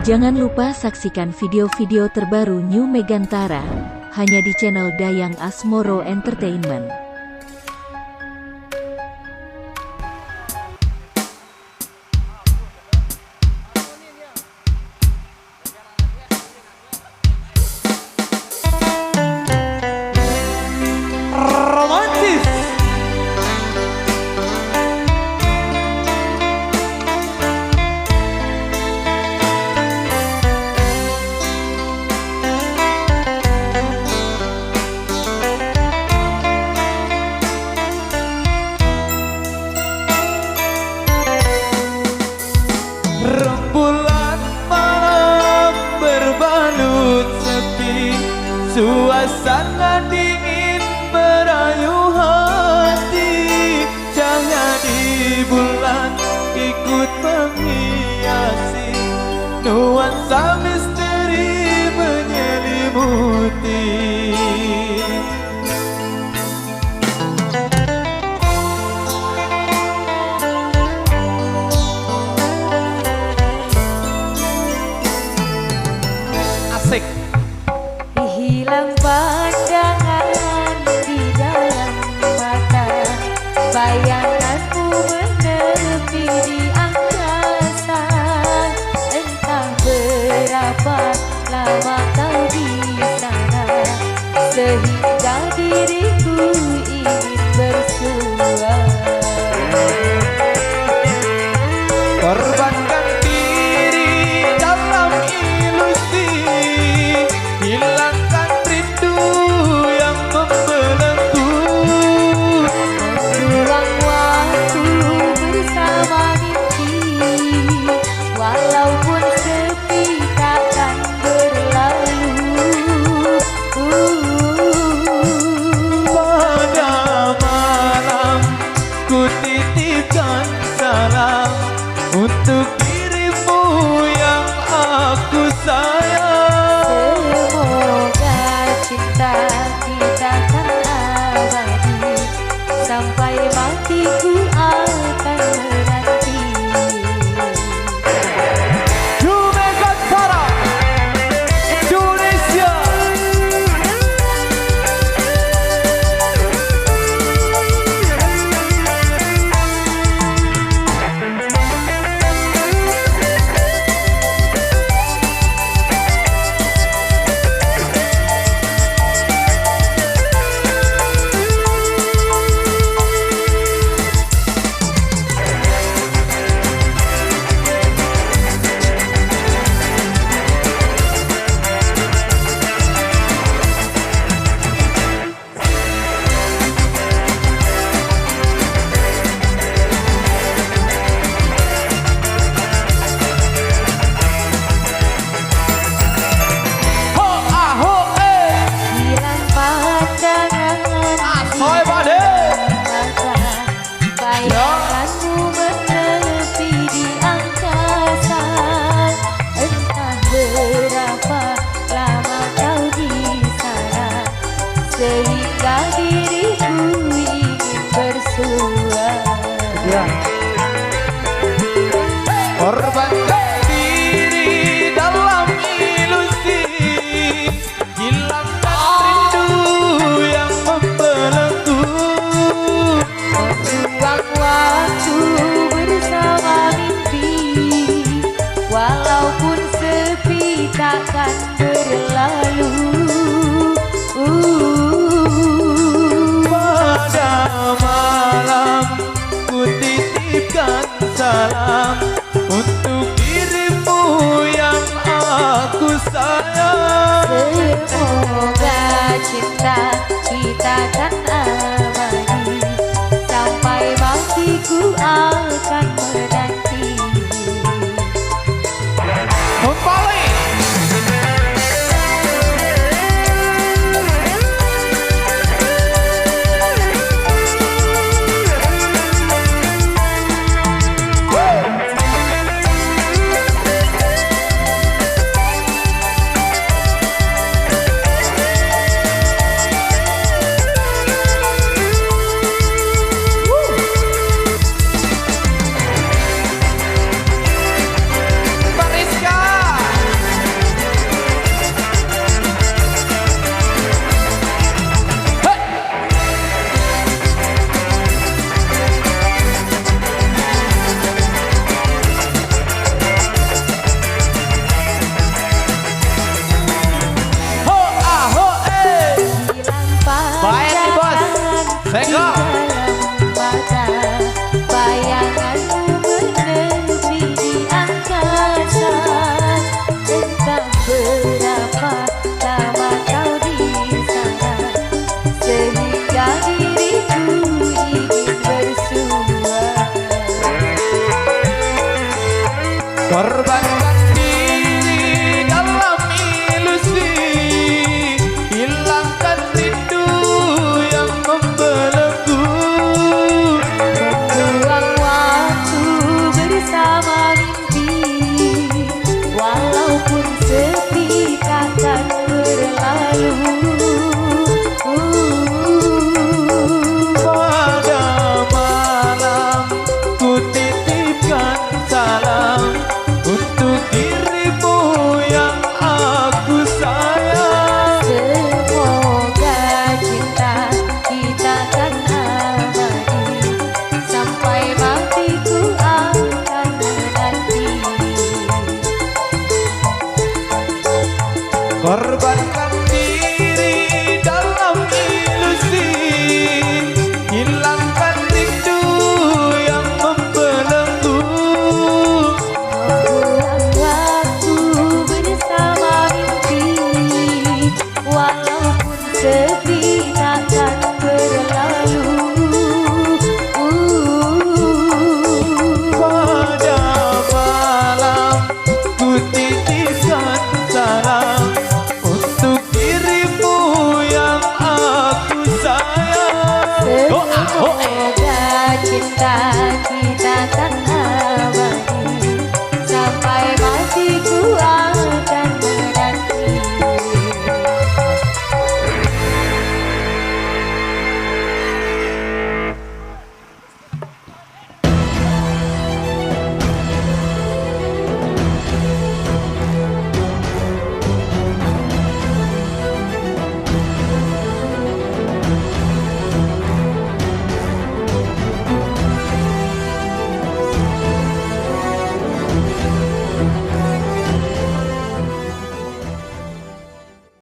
Jangan lupa saksikan video-video terbaru New Megantara, hanya di channel Dayang Asmoro Entertainment. Rembulan malam berbalut sepi, suasana dingin merayu hati. Jadi bulan ikut menghiasi, nuansa misteri menyelimuti. Hilang pandangan di dalam mata, bayanganmu menepi di angkasa. Entah berapa lama kau di sana, sehingga diriku ingin bersuara. Korbankan diri dalam ilusi, hilangkan rindu yang membelenggu. Ruang waktu bersama mimpi, walaupun sepi takkan berlalu. Pada malam ku titipkan salam untuk dirimu yang aku sayang. Semoga cinta kita kan abadi, sampai matiku akan menanti. New Megantara Indonesia. Tengok. mata bayanganmu menepi di angkasa. Entah berapa lama kau di sana, sehingga diriku ingin bersuara. Korbankan diri dalam ilusi, hilangkan rindu yang membelenggu. Membuang waktu bersama mimpi, walaupun sepi takkan berlalu. Pada malam ku titipkan salam untuk dirimu yang aku sayang. Semoga cinta kita kan abadi, sampai matiku akan menanti. Korbankan diri dalam ilusi, hilangkan rindu yang membelenggu. Membuang waktu bersama mimpi, walaupun sepi takkan berlalu. Pada malam ku titipkan salam untuk dirimu yang aku sayang. Semoga cinta kita kan